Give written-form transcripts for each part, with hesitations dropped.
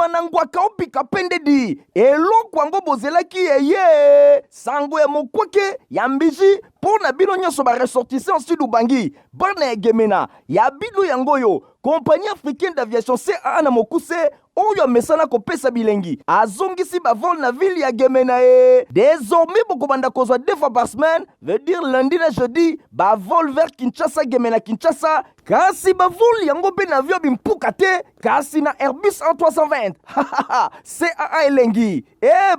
banangwaka opika pendedi eloko yango bozelaki yeye sango ya mokwake ya mbiji pona bino nyonso baressortissant sud ubangi bana ya gemena ya bino yango yo compagnie africaine d'aviation CAA na mokuse oyo amesana kopesa bilengi azongisi bavol na ville ya Gemena désormais bokobanda kozwa 2 fois par semaine veut dire lundi na jeudi bavol vers Kinshasa Gemena Kinshasa kasi bavol yango pe na avion bimpuka te kasi na Airbus A320 CAA elengi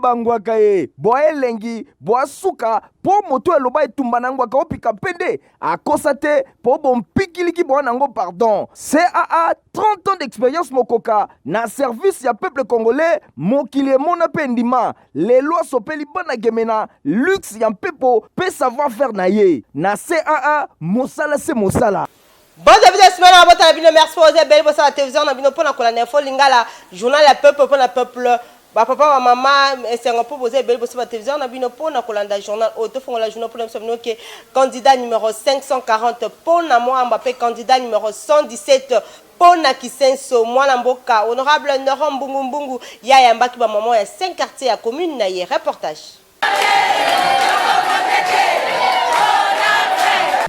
bangwaka boa elengi boa suka po moto eloba etumba nangwaka opika pende akosa te po bompikiliki boa nango pardon CAA 30 ans d'expérience mokoka na service ya peuple congolais mokili emona pe ndima lelo asopeli bana Gemena luxe ya mpepo pe savoir faire na ye na CAA mosala se mosala. Bon début de semaine, on va bino merci pour oser belle bossa la télévision, on a bino pour la info lingala journal la peuple pour la peuple. Ba papa ma maman c'est un peu poser belle bossa la télévision, on a bino pour la colanda journal auto font la journal pour nous savoir que candidat numéro 540 pour na moi Mbappé candidat numéro 117 Pona Kisenso mwana mboka honorable Noro Mbungu ya yambaki ba maman ya 5 quartiers ya commune na ye reportage.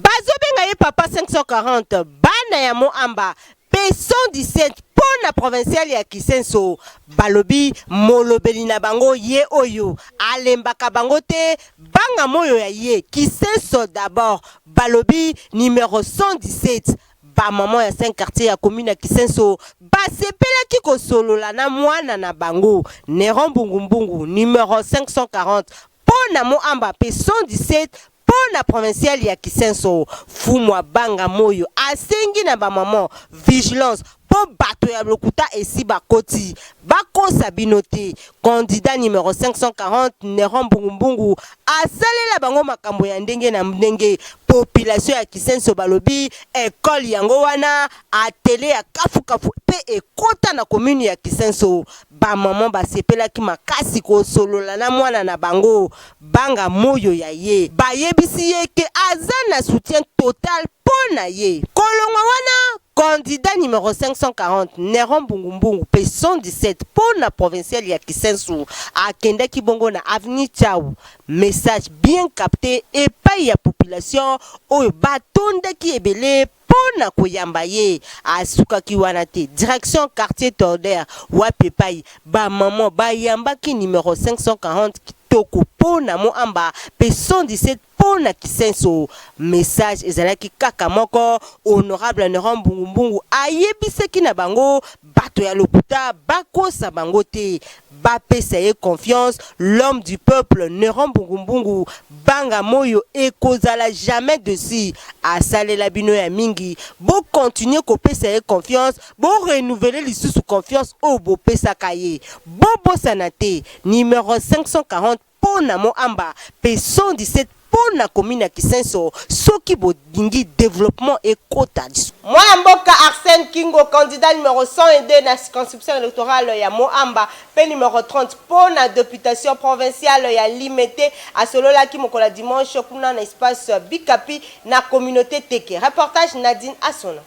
Bazobenga ye papa 540 bana ya Moamba P117 pona provincial ya Kisenso balobi molobeli na bango ye oyo alembaka bango te banga moyo ya ye Kisenso d'abord balobi numéro 117 ba maman ya 5 quartiers ya commune ya Kisenso basepelaki kosolola na mwana na bango Nero Mbungu numéro 540 pona Moamba P117 pona provincial ya Kisenso fumwa banga moyo asengi na ba maman vigilance po bato ya lokuta esi bakoti bakosa binote candidat numéro 540 Nero Mbungu asalela bango makambo ya ndenge na ndenge population ya Kisenso balobi école yango wana atelier ya kafu pe ekota na commune ya Kisenso ba maman basepelaki makasi kosolola na mwana na bango banga moyo ya ye bayebisi ye ke aza na soutien total pona ye kolongwa wana candidat numéro 540 Nero Mbungu P117 pona provincial ya Kisenso akendaki bongo na avenue Tchao message bien capté et pas ya population oyo batondaki ebele pona koyamba ye asukaki wana te direction quartier Torder wapi pai ba maman bayambaki numéro 540 kitoko pona Moamba P117 pona Kisenso message ezalaki kaka moko honorable Nero Mbungu ayebiseki na bango bato ya lokuta bakosa bango te bapesa ye confiance l'homme du peuple Nero Mbungu banga moyo ekozala jamais dessus asalela bino ya mingi bo continuer kopesa ye confiance bo renouveler lisusu confiance o bo pesa kaye bo bosana te numéro 540 pona Moamba P117 pona commune ya Kisenso soki bodingi développement et quota mwana mboka Arsène Kingo candidat numéro 102 na circonscription électorale ya Moamba pe numéro 30 pona députation provinciale ya Limete asololaki mokola dimanche kuna na espace Bikapi na communauté Teke reportage Nadine Asona.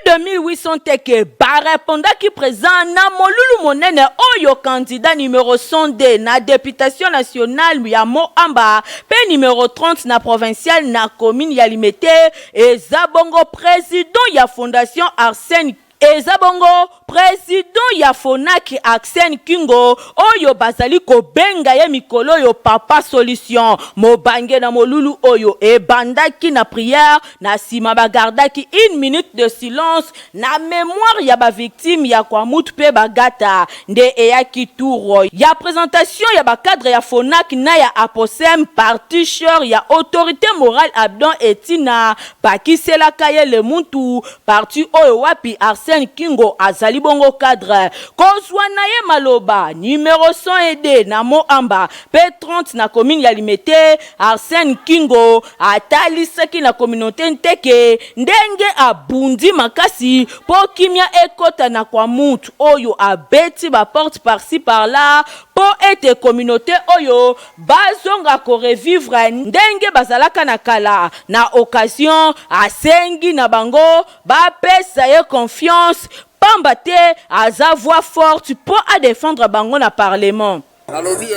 2800 teke barepondaki présent na molulu monene oyo candidat numéro 102 na députation nationale ya Moamba pe numéro 30 na provincial na commune ya Limete eza bongo président ya fondation Arsène Ezabongo président ya Fonaki Arsène Kingo oyo bazali ko benga ye mikolo yo papa solution mobange na molulu oyo ebandaki na prière na sima bagardaki 1 minute de silence na mémoire ya ba victime ya kwa mutu pe bagata nde eyaki tour ya présentation ya ba cadre ya Fonaki na ya Aposem partiteur ya autorité morale Abdon Etina bakisela kaye le muntu parti oyo wapi Arsène Kingo azali bongo cadre kozwa na ye maloba numéro 102 na Moamba P30 na commune ya Limete. Arsène Kingo atalisaki na communauté nteke ndenge abundi makasi po kimia ekota na kwa mutu oyo abeti ba porte par-ci par-là po ete communauté oyo bazonga ko revivre ndenge bazalaka na kala. Na occasion asengi na bango ba pesa ye confiance pamba te aza voix forte pour à défendre bango na parlement. Alobi,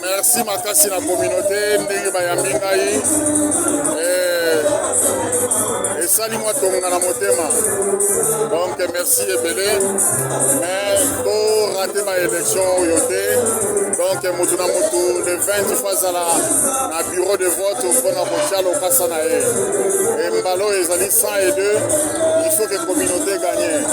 merci makasi na communauté ndenge bayambi ngai et sali moi tonga na motema. Donc merci ebele mais to raté ma élection yote. Donc mutu na mutu le 20 fois na bureau de vote pour na bochalo kasa na e. Et mbalo ezali 102, il faut que la communauté gagne.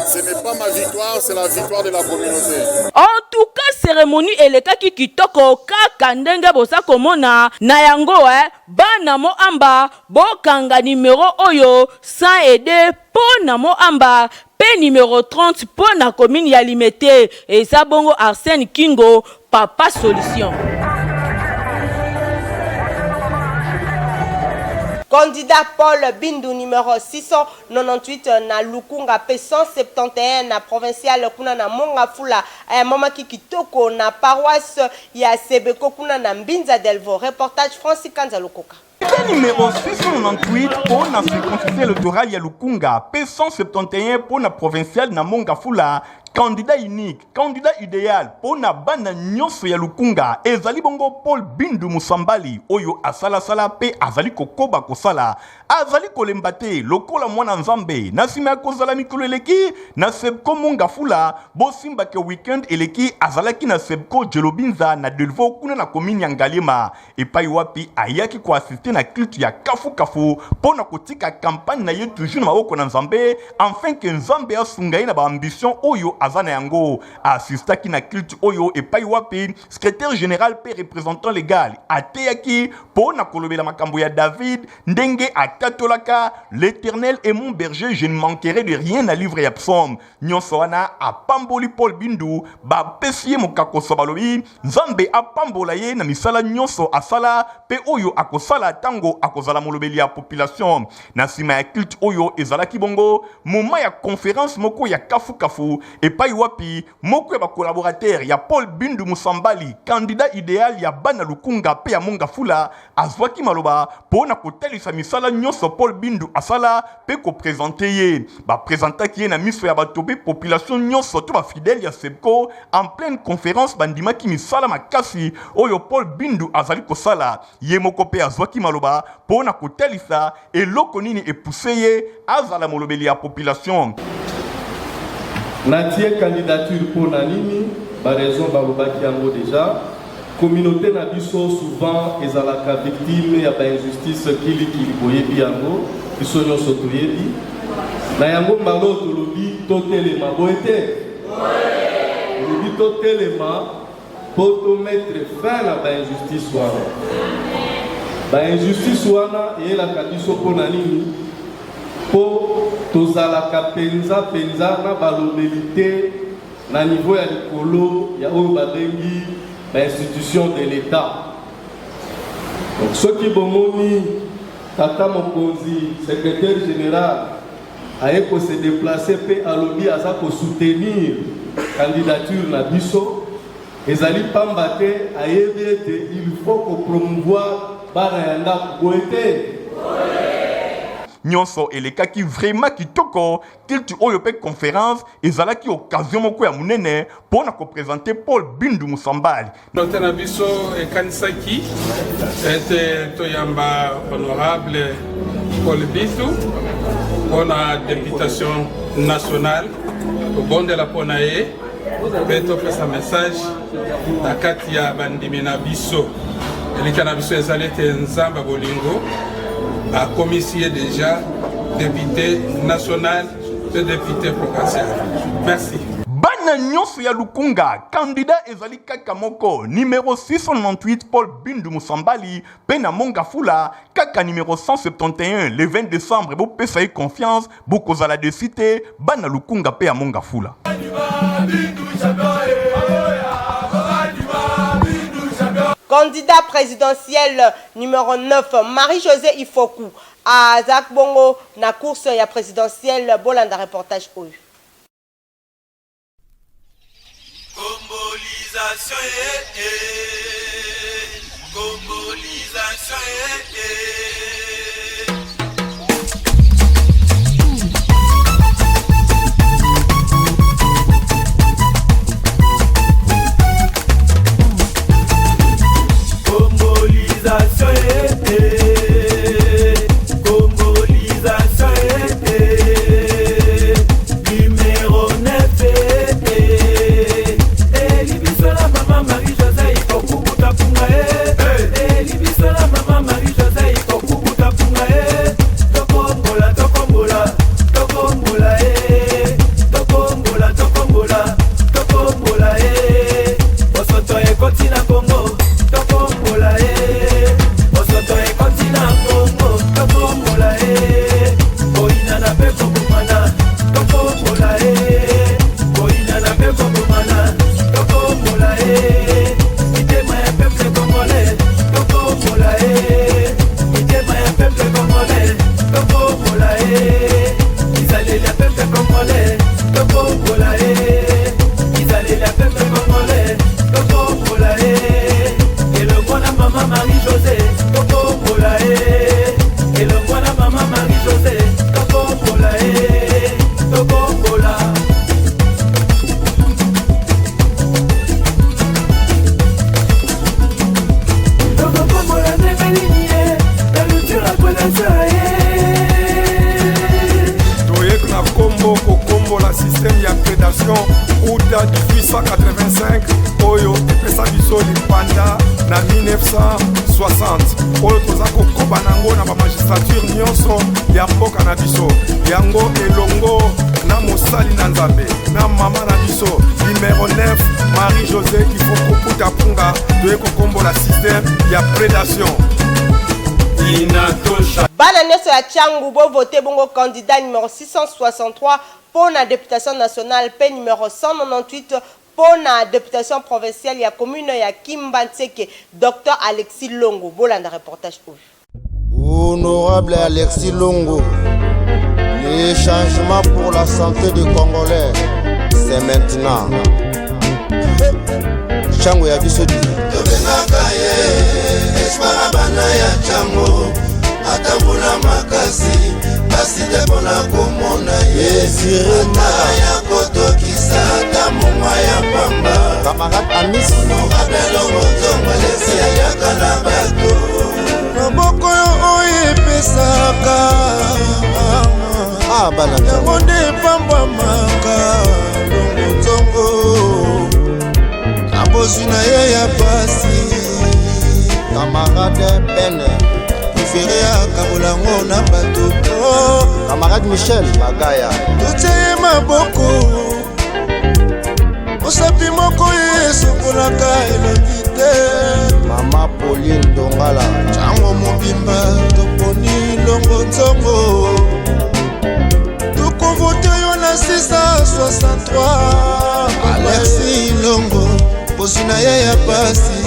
Ce n'est pas ma victoire, c'est la victoire de la communauté. En tout cas, cérémonie elekaki kitoko kaka ndenge bosa komona na yango bana Moamba bokanga numéro oyo 102 pona Moamba pe numéro 30 pona commune ya Limete. Et ça bongo Arsène Kingo papa solution. Candidat Paul Bindu numéro 698 na Lukunga P171 na provincial kuna na Mongafula mama kitoko na paroisse ya Sebeko kuna na Mbinza Delvo. Reportage Francis Kanza Lukoka. Numéro 698 pour la circonscription électorale ya Lukunga P171 pour la provinciale na Mongafula. Candidat unique, candidat idéal pour na bana nyonso ya Lukunga ezali bongo Paul Bindu Musambali oyo asala sala pe azali kokoba kosala azali kolembate lokola mwana nzambe na sima ya kozala mikolo eleki na Sebko Mongafula bosimba ke weekend eleki azalaki na Sebko Jelobinza na Delvo kuna na commune ya Ngalema epai wapi ayaki ko assister na culte ya kafu pona kotika campagne na ye toujours na maboko na nzambe afin que nzambe asungai na ba ambition oyo azana yango assistaki na culte oyo epai wapi secrétaire général pe représentant légal ateyaki pona kolobela makambo ya David ndenge akatolaka l'Éternel est mon berger, je ne manquerai de rien à livrer à psaume. Nyonso wana apamboli Paul Bindu ba pesie mokako sobalobi nzambe apambola ye na misala nyonso asala pe oyo akosala tango akozala molobeli ya population na sima ya culte oyo ezalaki bongo moment ya conférence moko ya kafu epai wapi moko ya ba collaborateur ya Paul Bindu Musambali candidat idéal ya bana Lukunga pe ya Mongafula azwaki maloba pona kotelisa misala nyonso Paul Bindu asala pe ko présenter ye ba présentaki ye na miso ya batobe population nyonso to ba fidèle ya Sebko en pleine conférence bandimaki misala makasi oyo Paul Bindu azali kosala ye moko pe azwaki maloba pona kotelisa eloko nini epousse ye azala molobeli ya population. Natie candidature pour Nanini, par raison balobaki yango déjà. Communauté na biso souvent ezalaka victime ya ba injustice kili boyebi yango, biso nyonso toyebi. Na yango mbalo tolobi totelema boete. Tolobi totelema pour to mettre fin na ba injustice wana. Ba injustice wana eyelaka biso pour Nanini. Po tozalaka penza na balobelité na niveau ya likolo ya oyo babengi ba institution de l'État. Donc ceux qui bomoni tata mokonzi secrétaire général aye ko se déplacer pe alobi aza ko soutenir candidature na biso ezali pamba te ayebi ete il faut ko promouvoir bana yanda boete. Nyonso elekaki vraiment kitoko culte oyo pe conférence ezalaki occasion moko ya munene pona ko présenter Paul Bindu Musambali. Notena biso ekanisaki ete toyamba honorable Paul Bindu pona députation nationale au bon de la ponae pe topesa message na kati ya bandimi na biso elikana biso ezali te nzamba bolingo a commissionné déjà député national et député provincial. Merci. Bana bana nyonso ya Lukunga, candidat ezali kaka moko, numéro 698 Paul Bindu Musambali, pena Monga Fula, kaka numéro 171, le 20 décembre, bo pesa y confiance, bo kozala de cité, bana Lukunga pe a Monga Fula. Candidat présidentiel numéro 9, Marie-Josée Ifoku, à Zak Bongo, na course ya présidentielle, bolanda reportage oyo. Combolisation, combolisation, système ya prédation uta 1885 oyo epesa biso lipanda na 1960 oyo toza kokoba nango na bamagistrature nyonso ya mboka na biso yango elongo na mosali na nzambe na mama na biso numéro 9 Marie-Josée Ifoku Puta Punga toye kokombola système ya prédation. Bana nyonso ya Tchangu bo voté bongo candidat numéro 663 pour la députation nationale, P numéro 198 pour la députation provinciale ya commune ya Kimbantseke, Dr Alexis Longo. Bolanda reportage pour Honorable Alexis Longo, les changements pour la santé des Congolais, c'est maintenant. Tchangu ya bisodi. Atambula makasi basi depona komona yesirema ya kotokisa tamuma ya pamba camarade Amis nokabelongo tongolesi ayaka na bato maboko yo oyepesaka bana yango nde pambwamaka longo nzongo kabozwi na ye ya pasi camarade Bene Feria kabolango na bato camarade Michel Magaya tuteye maboko osapi moko yesokolaka elongi te mama Pauline Dongala Tchango mobimba toponi longo nzongo tukovote yo na 663 Alexis Longo posi na ye ya pasi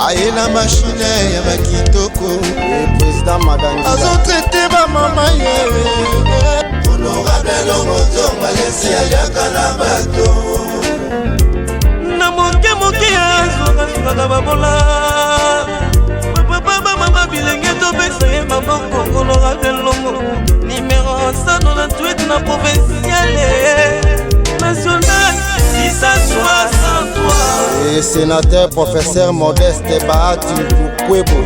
aye na machine ya bakitoko président madame azotraite bamama ye honorable Longo Tonga lesi ayaka na bato na moke azokazokaka babola bapapa bamama bilenge topesa ye maboko honorable Longo numéro 198 na provinciale national 663 et sénateur professeur Modeste Bahati Kwebo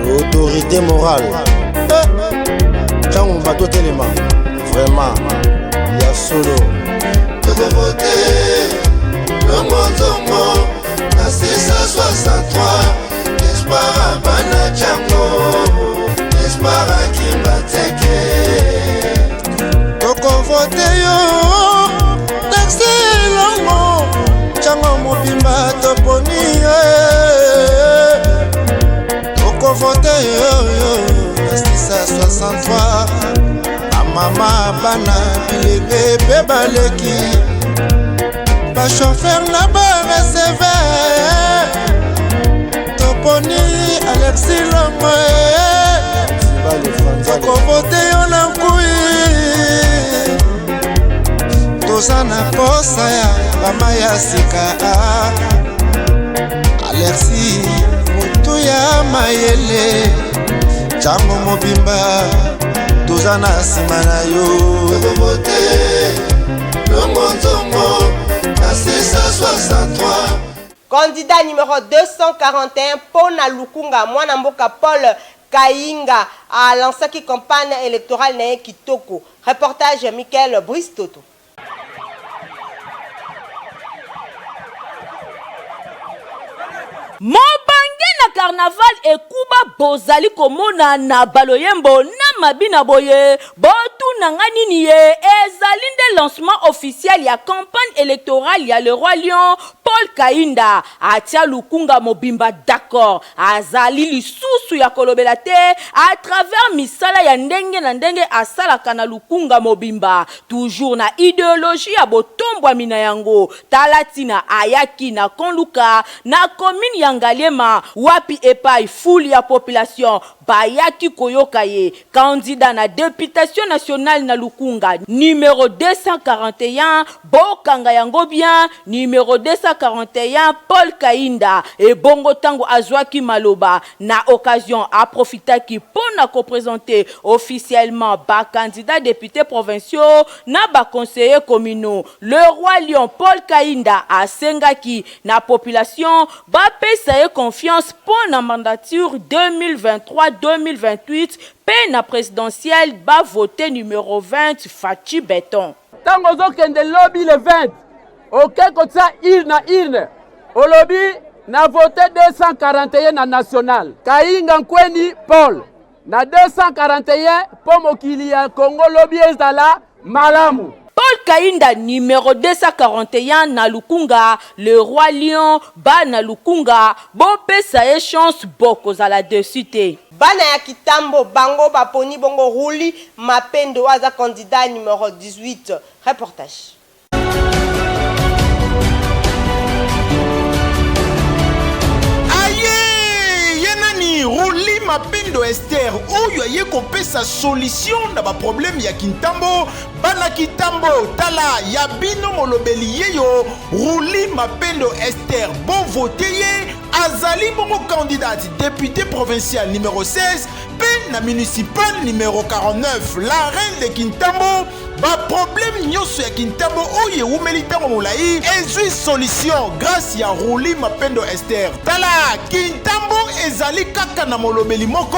l'autorité morale Tchangu bato telema vraiment ya solo Togo vote Longo Nzongo na 663 espoir bana Tchango espoir Kimbantseke Togo vote yo Alexis Longo na bana bilenge mpe baleki bashofer na bareseve toponi Alexis Longo tokovote yo na nkui toza na posa ya mama ya sika Alexis mutu ya mayele Chango mobimba toza na nsima na yo tokovote Longo Nzongo na 663. Candidat numéro 241 Pona Lukunga mwana mboka Paul Kainga a lancé qui campagne électorale na Kitoko. Reportage Michael Bristoto. Mobange na carnaval ekuba bozali komona na baloyembo na mabina boye botu nanga nini ye ezali nde lancement officiel ya campagne électorale ya le roi lion Paul Kainda atia Lukunga mobimba d'accord azali lisusu ya kolobela te à travers misala ya ndenge na ndenge asalaka na Lukunga mobimba toujours na idéologie ya botombwa mina yango talatina ayaki na konluka na commune ya Ngaliema wapi epai fuli ya population bayaki koyoka ye candidat na députation nationale na Lukunga numéro 241 bokanga yango bien numéro 241 Paul Kainda et bongo tango azwaki maloba na occasion a profitaki pona ko présenter officiellement ba candidat député provinciaux na ba conseiller communaux le roi lion Paul Kainda a sengaki na population ba pesa confiance pona mandature 2023-2028 pe na présidentielle ba voté numéro 20 Fachi Beton. Tango zokende lobby le 20 ok kotsa urne au lobby na voté 241 na national Kainga Nkweni Paul na 241 po mokili ya Congo lobby ezala malamu. Paul Kainda numéro 241 na Lukunga le roi lion ba na Lukunga bo pesa e chance boko za la desite bana ya Kitambo bango baponi bongo Ruli Mapendo aza candidat numéro 18. Reportage. Ruli Mapendo Esther oyo aye kopesa solution na ba problème ya Kintambo bana Kitambo tala ya bino molobeli yeyo Ruli Mapendo Esther bon voté ye azali bongo candidat député provincial numéro 16 pe na municipal numéro 49 la reine de Kintambo ba problème nyonso ya Kintambo oye umelitango molai ezui solution grâce ya Ruli Mapendo Esther tala Kintambo ezali kaka na molobeli moko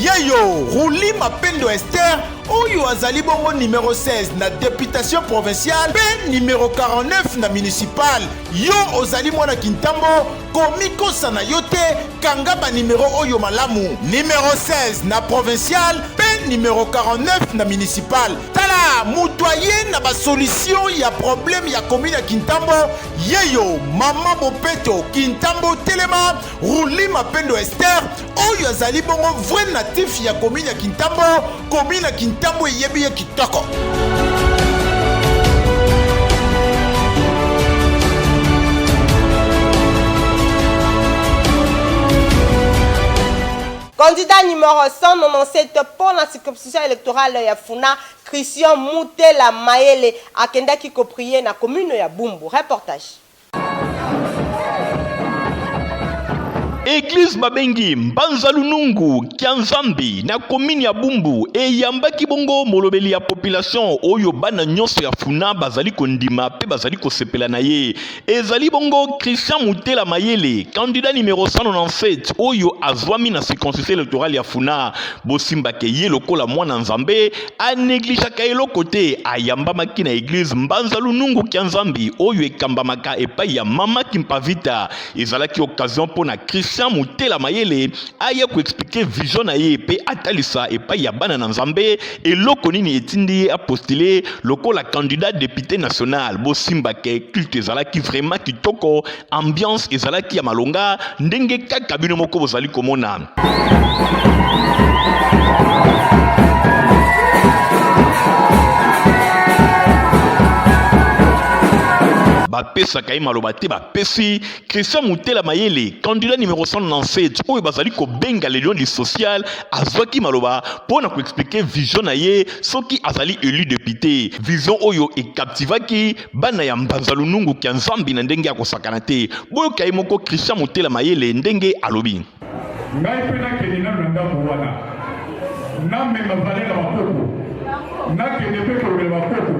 yeyo Ruli Mapendo Esther oyo azali bongo numéro 16 na députation provinciale pe numéro 49 na municipal yo ozali mwana Kintambo komikosa na yo te kanga ba numéro oyo malamu numéro 16 na provincial pe numéro 49 na municipal tala mutoye na ba solution ya problème ya commune ya Kintambo yeyo mama Bopeto Kintambo telema Ruli Mapendo Esther oyo azali bongo vrai natif ya commune ya Kintambo commune ya Kintambo yebi ya kitoko. Candidat numéro 197 pour la circonscription électorale ya Funa, Christian Moutela Maele akendaki ko prier na commune ya Bumbu. Reportage. Église Mabengi Mbanza Lunungu Kianzambi na commune ya Bumbu e yambaki bongo molobeli ya population oyo bana nyonso ya Funa bazali kondima pe bazali kosepela na ye ezali bongo Christian Moutela Mayele candidat numéro 197 oyo azwami na circonscription électorale ya Funa bosimba ke ye lokola mwana nzambe a négligea ka eloko te ayambamaki na église Mbanza Lunungu Kianzambi oyo ekambamaka epai ya mama Kimpavita ezalaki occasion pona Christian Moutela Mayele aya ko expliquer vision na ye pe atalisa epai ya bana na nzambe eloko nini etindi a postuler lokola candidat député national bosimba ke culte ezalaki vraiment kitoko ambiance ezalaki ya malonga ndenge kaka bino moko bozali komona. bapesaka ye maloba te bapesi Christian Mutela Mayele candidat numéro 197 oyo bazali kobenga le lion du social azwaki maloba pona ko expliquer vision na ye soki azali élu député vision oyo ekaptivaki bana ya Mbanzalu Nungu kya Nzambi na ndenge ya kosakana te boyo kai moko Christian Mutela Mayele ndenge alobi ngai pena kenina nanga wana na mema valela bakoko na kene pe ko le bakoko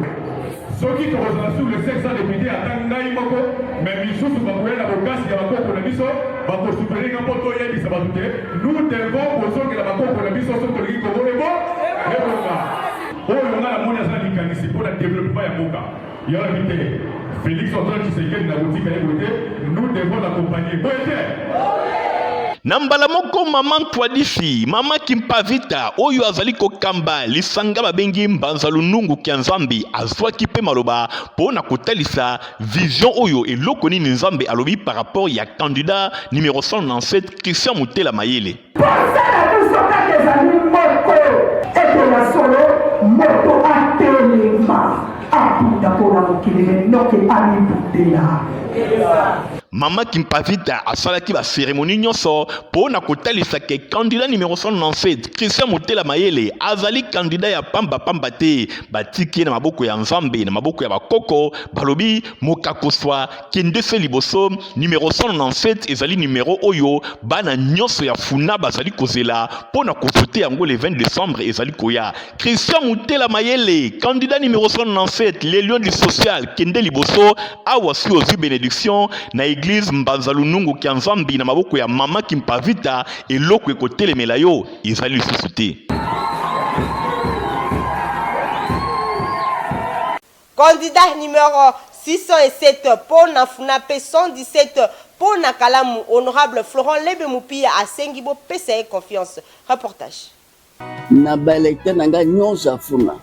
soki tokozala sur le 600 députés ata ngai moko mais misusu bakoyela bokasi ya bakoko na biso bakosuperinga mpo toyebisa bato te nous devons kozongela bakoko na biso soki tolingi kongo ebonga oyo nga na moni aza likanisi mpo na développement ya mboka yalabi te Félix Antoine Tshisekedi na kotika ye boye te nous devons l'accompagner boye te Nambala moko maman Twadisi, mama Kimpavita, oyo azali kokamba, lisanga babengi Mbanzalu Nungu kya Nzambi, azwaki pe maloba, pona kotalisa vision oyo eloko nini Nzambi alobi par rapport ya candidat numéro 197 Christian Mutela Mayele. Mama Kimpavita asalaki ba cérémonie nyonso pona kotalisa ke candidat numéro 197 Christian Mutela Mayele azali candidat ya pamba te batiki na maboko ya Nzambe na maboko ya bakoko balobi mokakoswa kendese liboso numéro 197 ezali numéro oyo bana nyonso ya funa bazali kozela pona kovoter yango le 20 décembre ezali koya Christian Mutela Mayele candidat numéro 197 les lions du social kende liboso awasi ozu bénédiction na église Mbanzalu Nungu kya Nzambi na maboko ya mama Kimpavita eloko ekotelemela yo ezali lisusu te. Candidat numéro 607 pour na FUNAP 117 pour na Kalamu, honorable Florent Lebemupia à Sengibo PCA Confiance. Reportage. Na balecteur nanga nyonso afuna.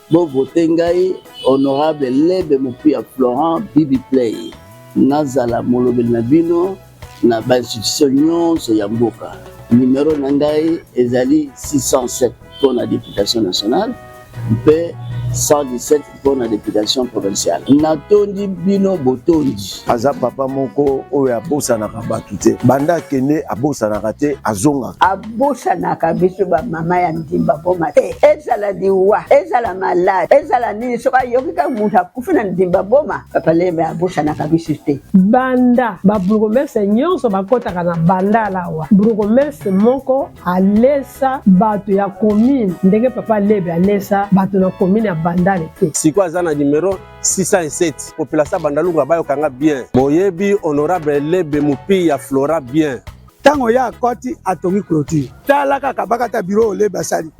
Bo voter ngai honorable Lebemupia Florent Bibi Play. Nazala molobeli na bino na ba institution nyonso ya mboka. Numéro na ngai ezali 607 pour la députation nationale, mpe 117 pour la députation provinciale. Natondi bino botondi. Aza papa moko oyo abosanaka bato te. Banda kene abosanaka te azonga. Abosanaka biso ba mama ya ndimba boma te. Ezala diwa, ezala malade, ezala nini soka yokika mutu akufi na ndimba boma. Papa Lembe abosanaka biso te. Banda ba burgomestre nyonso bakotaka na banda lawa. Burgomestre moko alesa bato ya commune ndenge papa Lembe alesa bato na commune ya bandale te. Siko azana numéro 607 population bandalunga bayo kanga bien. Boyebi honorable Lebemupia ya Flora bien. Tango ya koti atongi clôture. Tala kaka bakata bureau le basali.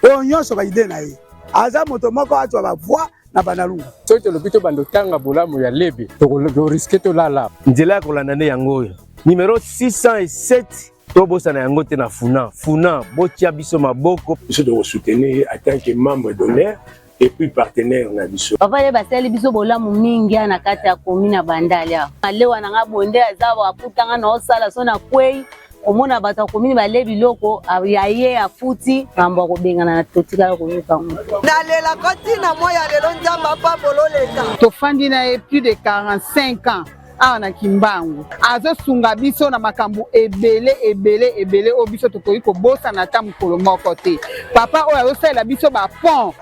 Onyoso ba ide na ye. Aza moto moko atwa ba voix na bandalunga. Sote lopito bando tanga bolamu ya Lebe. To risque to lala. Nzela ko landane yango. Numéro 607 tobosa na yango te na funa botia biso maboko biso de soutenir en tant que membre d'honneur et puis partenaire na biso. Papa le basali biso bolamu mingi na kati ya commune ya Bandali ya. Malewa na ngabonde azaba akutanga na osala so na kwei omona bata commune bale biloko yaye afuti mambo kobengana na totika ko nyuka mu. Na lela koti na moya lelo nzamba pa bololeka. Tofandi na plus de 45 ans. Ana Kimbangu azo sunga biso na makambu ebele obiso tokoki kobosa na ta mukolo moko te. Papa oyo azosala biso ba pont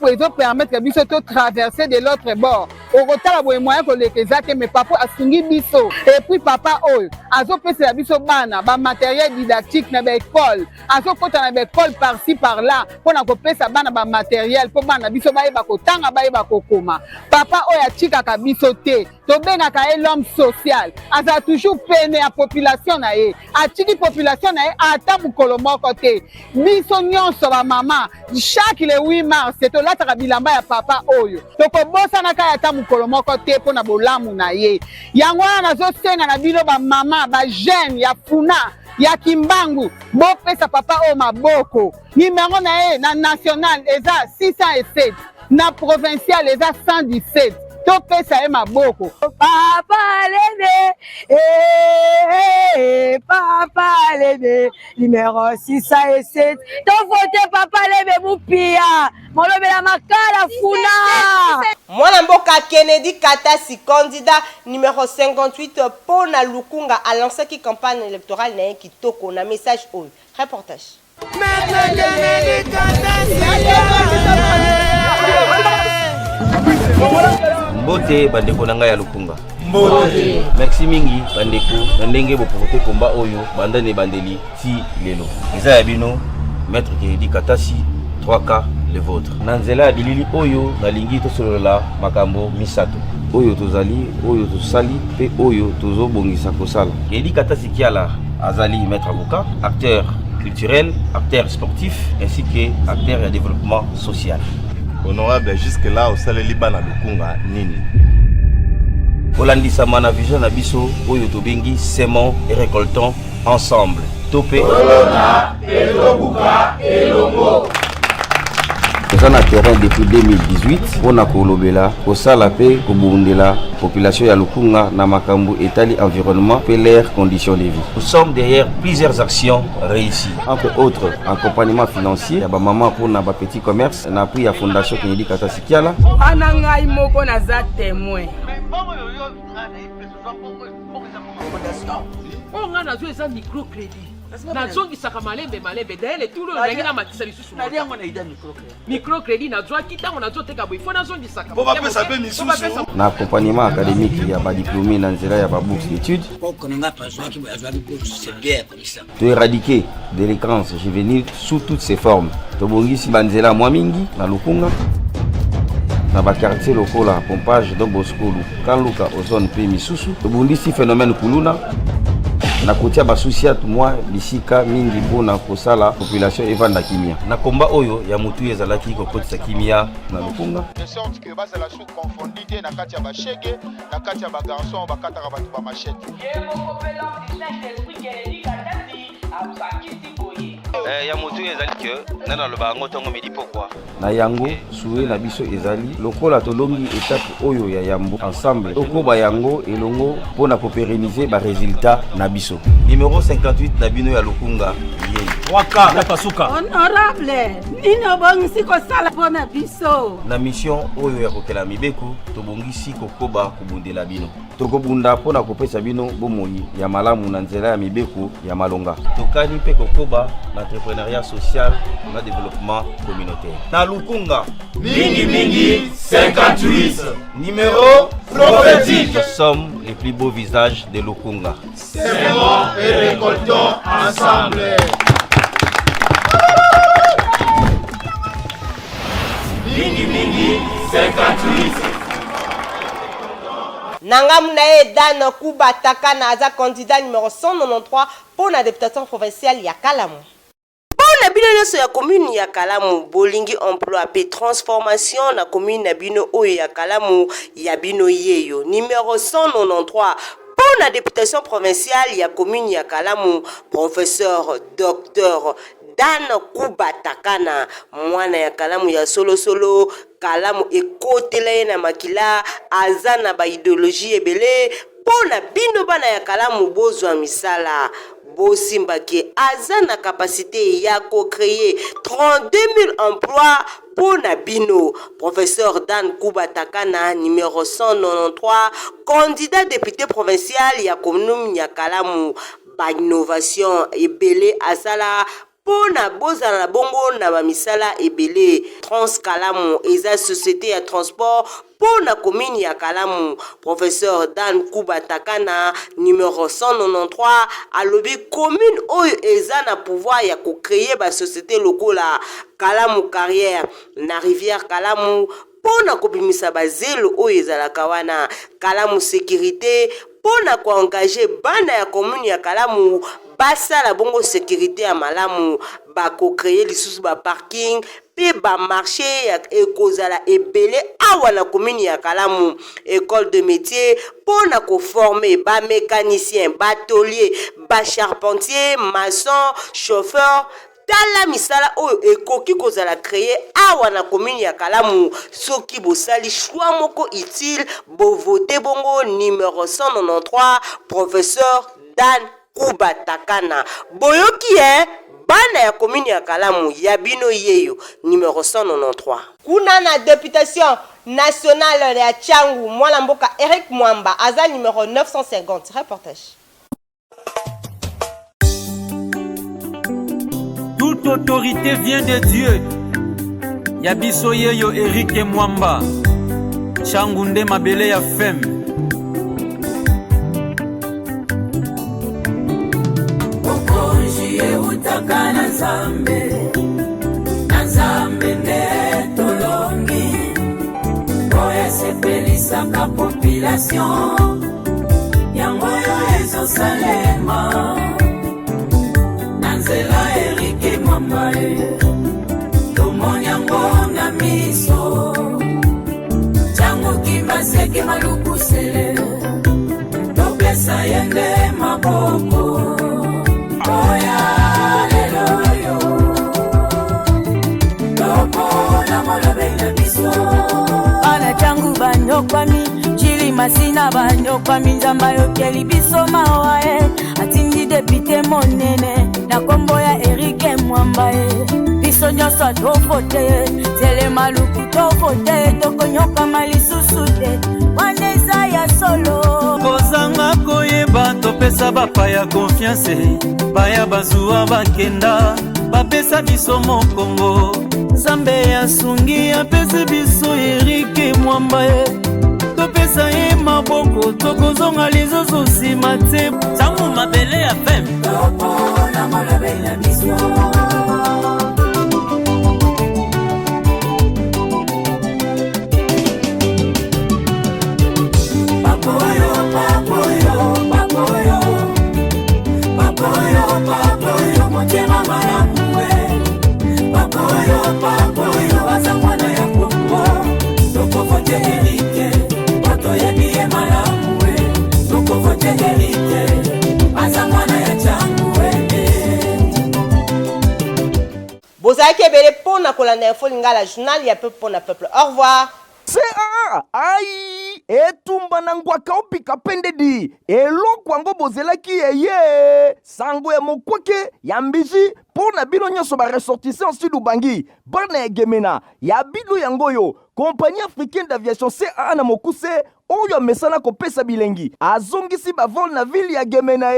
oyo permettre biso to traverser de l'autre bord. Okotala boye moyen kolekeza te mais papa asungi biso. Et puis papa oyo azopesa biso bana ba matériel didactique na ba école. Azokota na ba école par-ci par-là pona kopesa bana ba matériel po bana biso bayeba kotanga bayeba kokoma. Papa oyo atikaka biso te. Tobengaka l'homme social. Aza toujours peine à population na ye. Atiki population na ye ata mukolo moko te. Biso nyonso ba mama chaque le 8 mars to lataka bilamba ya papa oyo. Tokobosa na kaya ata mukolo moko te pona bolamu na ye. Yango wana nazosenga na bino ba mama ba jeune ya funa ya Kimbangu bo pesa papa o maboko. Numéro na ye na national eza 607 na provincial eza 117. topesa ye maboko. Papa Lebe, Papa Lebe, numéro 607. T'as voté Papa Lebe Moupia, Molobela Makala Funa. Mwana mboka Kennedy Katasi, candidat numéro 58 pour na Lukunga a lancé qui campagne électorale na kitoko na message au reportage. Mbote bandeko nanga ya Lukunga. Mbote. Merci mingi bandeko na ndenge bopokote komba oyo bandane bandeli ti lelo. Eza ya bino Maître Kennedy Katasi 3K le vôtre. Nanzela ya bilili oyo nalingi tosolola makambo misato. Oyo tozali, oyo tosali pe oyo tozobongisa kosala. Kennedy Katasi Kiala azali maître avocat, acteur culturel, acteur sportif ainsi que acteur de développement social. Honorable, jusque-là, au Salé Liban à Lukunga, Nini. Olandisa mana vision na biso, oyo tobengi, semons et récoltons ensemble. Topé. Olona, Elobuka, Elongo. Nous sommes à terrain depuis 2018 pour kolobela kosala pe kobundela population ya Lukunga na makambo etali environnement et leurs conditions de vie. Nous sommes derrière plusieurs actions réussies, entre autres accompagnement financier ya ba maman pour na ba petit commerce na appui à fondation Kennedy Katasi Kiala. Anangai moko naza témoin. On a nazo eza microcrédit. nazongisaka malembe dayele tulo nangi na matisa lisusu microcrédit nazwaki ntango nazoteka boye fo nazongisaka na accompagnement académique ya badiplômé na nzela ya babourse d'études to éradiquer délinquance juvénile sous toutes ses formes tobongisi banzela mwa mingi na Lukunga na bakartier lokola pompage Don Bosco Kanluka ozone pe misusu tobundisi phénomène kuluna na kotia basusiat mwa bisika mingi mpona kosala population evanda kimia na komba oyo ya mutu ezalaki kokotisa kimia na Lukunga de sorte que bazala sous confondité na kati ya bashege na kati ya bagarçon bakataka bato ba machete ya mutu ezali ke nana loba yango ntongo midi pokwa na yango suwe na biso ezali lokola tolongi étape oyo ya yambo ensemble tokoba yango elongo mpona kopérenniser baresultat na biso numéro 58 na bino ya Lukunga ye 3K ya Pasuka. Honorable nini obongisi kosala mpona biso na mission oyo ya kokela mibeko tobongisi kokoba kobundela bino tokobunda mpona kopesa bino bomoi ya malamu na nzela ya mibeko ya malonga tokani mpe kokoba na entrepreneuriat social na développement communautaire na Lukunga mingi 58 numéro prophétique. Nous sommes les plus beaux visages de Lukunga. Semons et récoltons ensemble. Mingi 58. Nangam nae Dan Kuba Takana aza candidat numéro 193 pour la députation provinciale ya Kalamu. Na bino nyonso ya commune ya Kalamu bolingi emploi pe transformation na commune na bino oyo ya Kalamu ya bino yeyo numéro 193 pour la députation provinciale ya commune ya Kalamu professeur docteur Dan Kuba Takana mwana ya Kalamu ya solo Kalamu ekotela na makila azana ba idéologie ebele pona bino bana ya Kalamu bozwa misala Bosimbake aza na capacité ya co-créer 32 000 emplois pour Nabino. Professeur Dan Kuba Takana, numéro 193, candidat député provincial ya commune ya Kalamu. Ba innovation ebele asala pona bozala na bongo na bamisala ebele. Trans Kalamu eza société ya transport pona commune ya Kalamu. Professeur Dan Kuba Takana numéro 193 alobi commune oyo eza na pouvoir ya ko créer ba société lokola Kalamu carrière na rivière Kalamu pona kobimisa bazelo oyo ezalaka wana Kalamu sécurité pona ko engager bana ya commune ya Kalamu basala bongo sécurité ya malamu ba ko créer lisusu ba parking pe ba marché ya ekozala ebele awa na commune ya Kalamu école de métier pona ko former ba mécanicien, batelier, ba charpentier, maçon, chauffeur tala misala oyo ekoki kozala créer awa na commune ya Kalamu soki bosali choix moko utile bovote bongo numéro 193 professeur Dan Kubatakana boyoki bana ya commune ya Kalamu ya bino yeyo numéro 193 kuna na députation nationale ya Tchangu mwana mboka Eric Mwamba aza numéro 950 reportage. Toute autorité vient de Dieu. Yabiso yeyo Eric Mwamba. Changunde mabele ya femme. Okonji utaka na Nzambe netolongi. Oya sepelisaka population. Yango yo ezosalema. Nanzela Eric Mwamba Tomonyango na miso Changu kimbaseke malukusele Topesa yende maboko Oya leloyo Topona molobe na miso Ana changu banyokwami Chili masina banyokwami Nzamba yokeli biso mawae Atindi depite monene na kombo ya Eric Mwamba biso nyonso tovote tele maluku tovote tokonyoka malisusu te waneza ya solo kozanga koyeba topesa bapaya confiance baya bazuwa bakenda bapesa biso mokongo Nzambe yasungi apesi biso Eric Mwamba topesa ye maboko tokozonga lizozo nsima te sango mabele ya femme topona molobe na biso papoyo motema malamue papoyo aza mwana ya kongo tokovote Eric toyebiye malamue tokovote Eric aza mwana ya Tchangu bozalaki ebele mpona kolanda info lingala journal ya peuple mpona peuple. Au revoir. Ai etumba na ngwaka opika pendedi eloko yango bozelaki eye sango ya mokwake ya mbiji mpona bino nyonso baressortissant sud ubangi bana ya gemena ya bino yango yo compagnie africaine d'aviation CAA na mokuse oyo amesana kopesa bilengi azongisi bavol na ville ya Gemena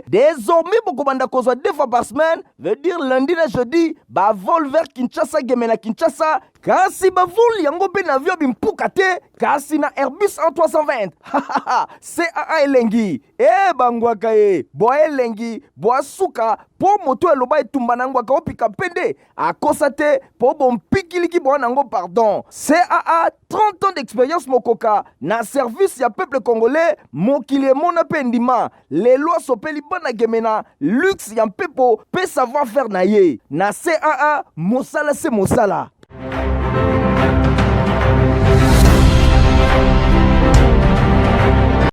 désormais bokobanda kozwa 2 fois par semaine veut dire lundi na jeudi bavol vers Kinshasa Gemena Kinshasa kasi bavol yango pe na avion bimpuka te kasi na Airbus A320 CAA elengi bangwaka boa elengi boa suka po moto eloba etumba na ngwaka opika pende akosa te po bompikiliki boa nango pardon CAA 30 ans d'expérience mokoka na service ya peuple congolais mokili mona pendima lelo sopeli bana Gemena luxe ya mpepo pe savoir faire na ye na CAA mosala se mosala